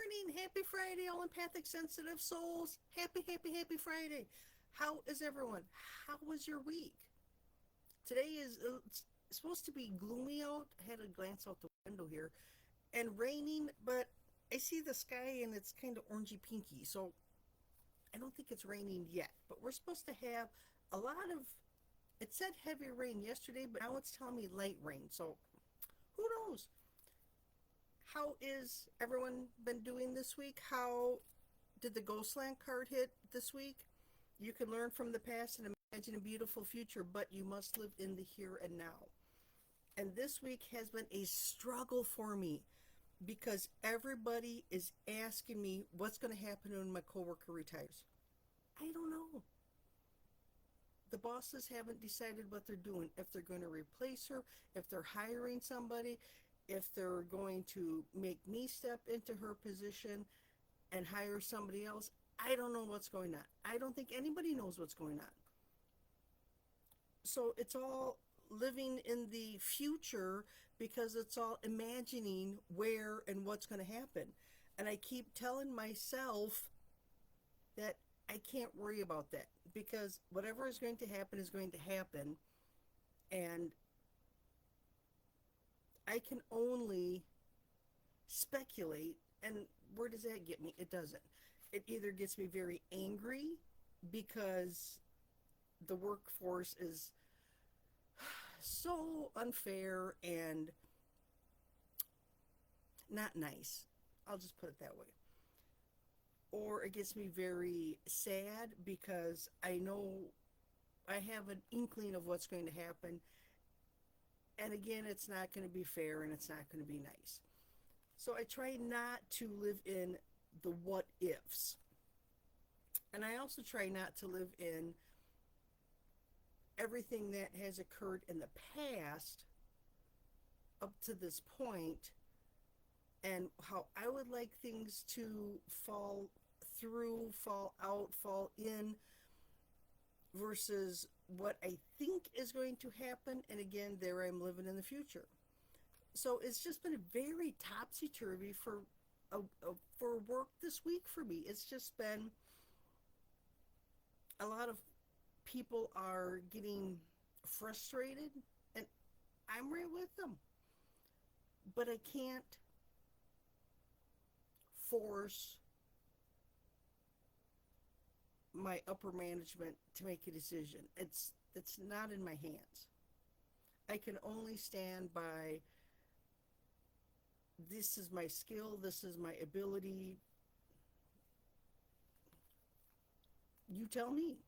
morning. Happy Friday, all empathic sensitive souls. Happy Friday. How is everyone? How was your week? Today is it's supposed to be gloomy out. I had a glance out the window here and raining, but I see the sky and it's kind of orangey pinky. So I don't think it's raining yet, but we're supposed to have a lot of it said heavy rain yesterday, but now it's telling me light rain. So who knows? How is everyone been doing this week? How did the Ghostland card hit this week? You can learn from the past and imagine a beautiful future, but you must live in the here and now. And this week has been a struggle for me because everybody is asking me what's going to happen when my coworker retires. I don't know. The bosses haven't decided what they're doing, if they're going to replace her, if they're hiring somebody, if they're going to make me step into her position and hire somebody else. I don't know what's going on. I don't think anybody knows what's going on. So it's all living in the future because it's all imagining where and what's going to happen. And I keep telling myself that I can't worry about that because whatever is going to happen is going to happen. And I can only speculate. And where does that get me? It doesn't. It either gets me very angry because the workforce is so unfair and not nice. I'll just put it that way. Or it gets me very sad because I know I have an inkling of what's going to happen. And again, it's not going to be fair and it's not going to be nice. So I try not to live in the what ifs. And I also try not to live in everything that has occurred in the past up to this point and how I would like things to fall through, fall out, fall in versus what I think is going to happen. And again, there I'm living in the future. So it's just been a very topsy-turvy for work this week for me. It's just been a lot of people are getting frustrated and I'm right with them. But I can't force my upper management to make a decision. It's not in my hands. I can only stand by this is my skill, this is my ability. You tell me.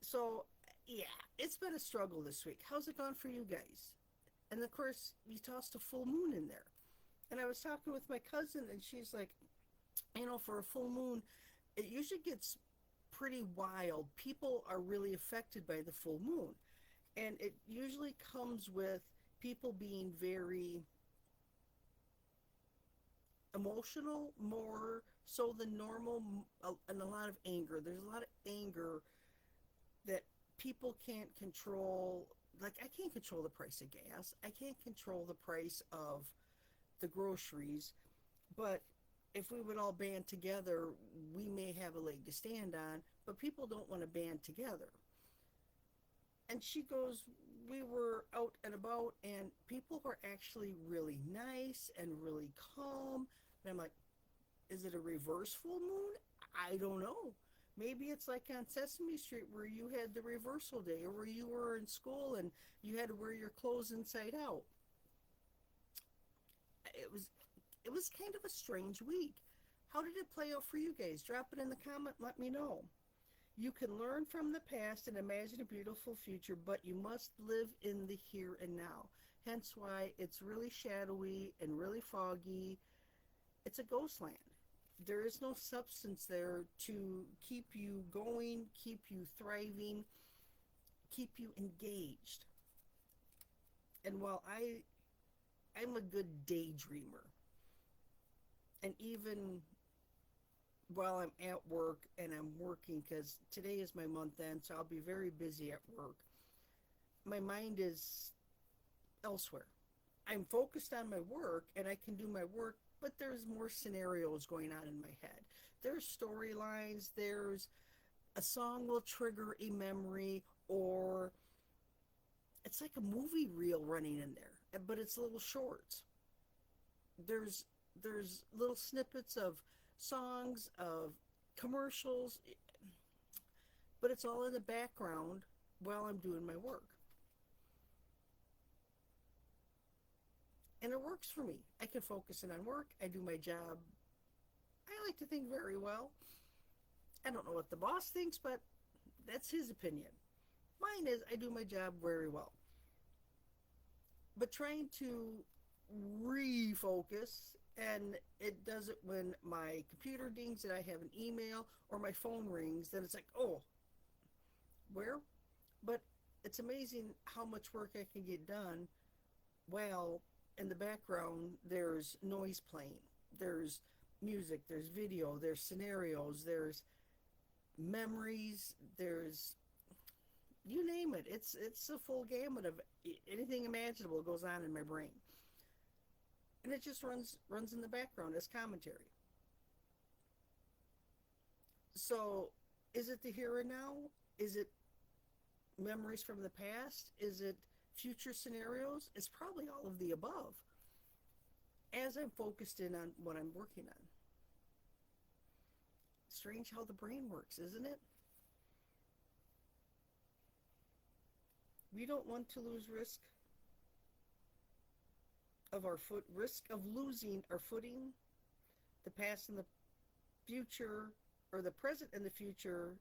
So, yeah, it's been a struggle this week. How's it gone for you guys? And of course, you tossed a full moon in there. And I was talking with my cousin, and she's like, for a full moon, it usually gets pretty wild. People are really affected by the full moon. And it usually comes with people being very emotional, more so than normal, and a lot of anger. There's a lot of anger that people can't control. Like, I can't control the price of gas. I can't control the price of the groceries. But if we would all band together, we may have a leg to stand on. But people don't want to band together. And she goes, we were out and about, and people were actually really nice and really calm. And I'm like, is it a reverse full moon? I don't know. Maybe it's like on Sesame Street where you had the reversal day, or where you were in school and you had to wear your clothes inside out. It was kind of a strange week. How did it play out for you guys? Drop it in the comment, let me know. You can learn from the past and imagine a beautiful future, but you must live in the here and now. Hence why it's really shadowy and really foggy. It's a ghost land. There is no substance there to keep you going, keep you thriving, keep you engaged. And while I'm a good daydreamer, and even while I'm at work and I'm working, because today is my month end, so I'll be very busy at work, my mind is elsewhere. I'm focused on my work and I can do my work but there's more scenarios going on in my head. There's storylines, there's a song will trigger a memory, or it's like a movie reel running in there, but it's little shorts. There's there's little snippets of songs, of commercials, but it's all in the background while I'm doing my work. And it works for me. I can focus in on work. I do my job, I like to think, very well. I don't know what the boss thinks, but that's his opinion. Mine is I do my job very well. But trying to refocus, and it does it when my computer dings and I have an email, or my phone rings, then it's like, oh, where? But it's amazing how much work I can get done while in the background there's noise playing. There's music, there's video, there's scenarios, there's memories, there's, you name it. It's a full gamut of anything imaginable goes on in my brain. And it just runs in the background as commentary. So, is it the here and now? Is it memories from the past? Is it future scenarios? It's probably all of the above, as I'm focused in on what I'm working on. Strange how the brain works, isn't it? We don't want to lose risk of losing our footing. The past and the future, or the present and the future,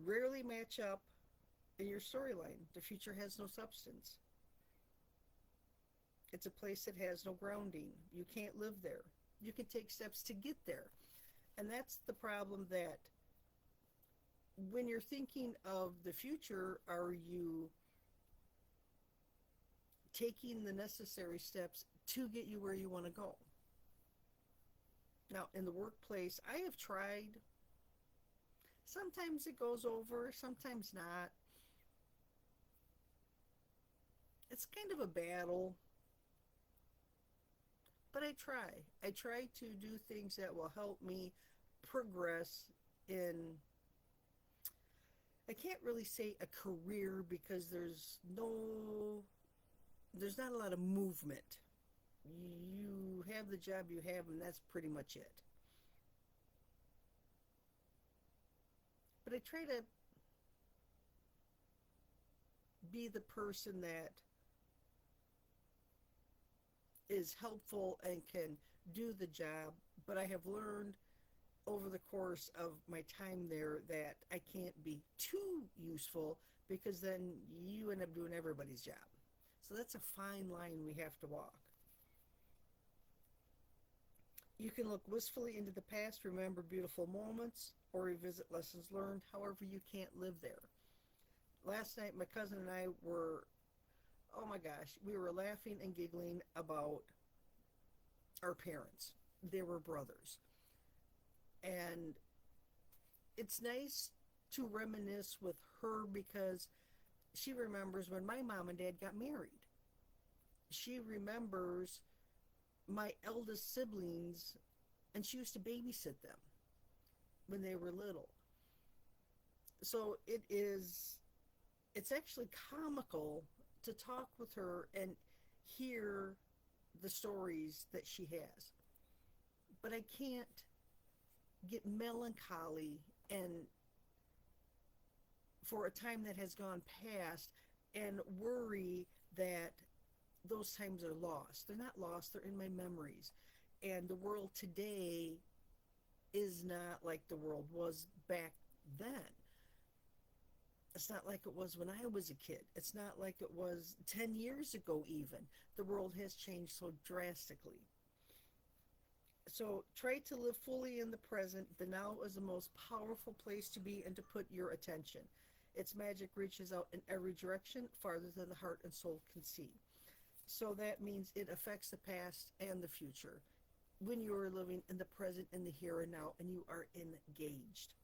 rarely match up in your storyline. The future has no substance. It's a place that has no grounding. You can't live there. You can take steps to get there. And that's the problem, that when you're thinking of the future, are you taking the necessary steps to get you where you want to go? Now, in the workplace, I have tried. Sometimes it goes over, sometimes not. It's kind of a battle, but I try. I try to do things that will help me progress in, I can't really say a career, because there's not a lot of movement. You have the job you have, and that's pretty much it. But I try to be the person that is helpful and can do the job, but I have learned over the course of my time there that I can't be too useful, because then you end up doing everybody's job. So that's a fine line we have to walk. You can look wistfully into the past, remember beautiful moments, or revisit lessons learned. However, you can't live there. Last night, my cousin and I were, oh my gosh, we were laughing and giggling about our parents. They were brothers. And it's nice to reminisce with her, because she remembers when my mom and dad got married. She remembers my eldest siblings, and she used to babysit them when they were little. So it's actually comical to talk with her and hear the stories that she has. But I can't get melancholy and for a time that has gone past and worry that those times are lost. They're not lost, they're in my memories. And the world today is not like the world was back then. It's not like it was when I was a kid. It's not like it was 10 years ago even. The world has changed so drastically. So try to live fully in the present. The now is the most powerful place to be and to put your attention. Its magic reaches out in every direction, farther than the heart and soul can see. So that means it affects the past and the future when you are living in the present, in the here and now, and you are engaged.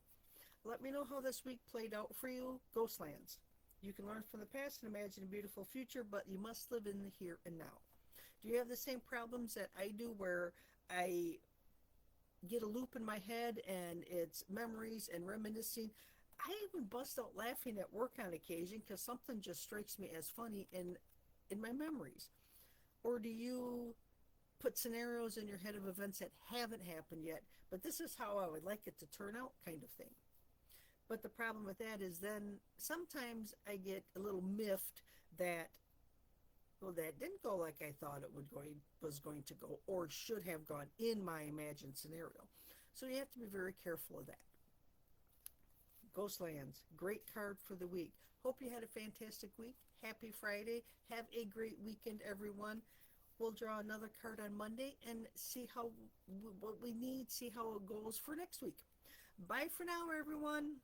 Let me know how this week played out for you. Ghostlands. You can learn from the past and imagine a beautiful future, but you must live in the here and now. Do you have the same problems that I do where I get a loop in my head and it's memories and reminiscing? I even bust out laughing at work on occasion because something just strikes me as funny in my memories. Or do you put scenarios in your head of events that haven't happened yet, but this is how I would like it to turn out, kind of thing? But the problem with that is then sometimes I get a little miffed that, well, that didn't go like I thought it was going to go or should have gone in my imagined scenario. So you have to be very careful of that. Ghostlands, great card for the week. Hope you had a fantastic week. Happy Friday. Have a great weekend, everyone. We'll draw another card on Monday and see how what we need, see how it goes for next week. Bye for now, everyone.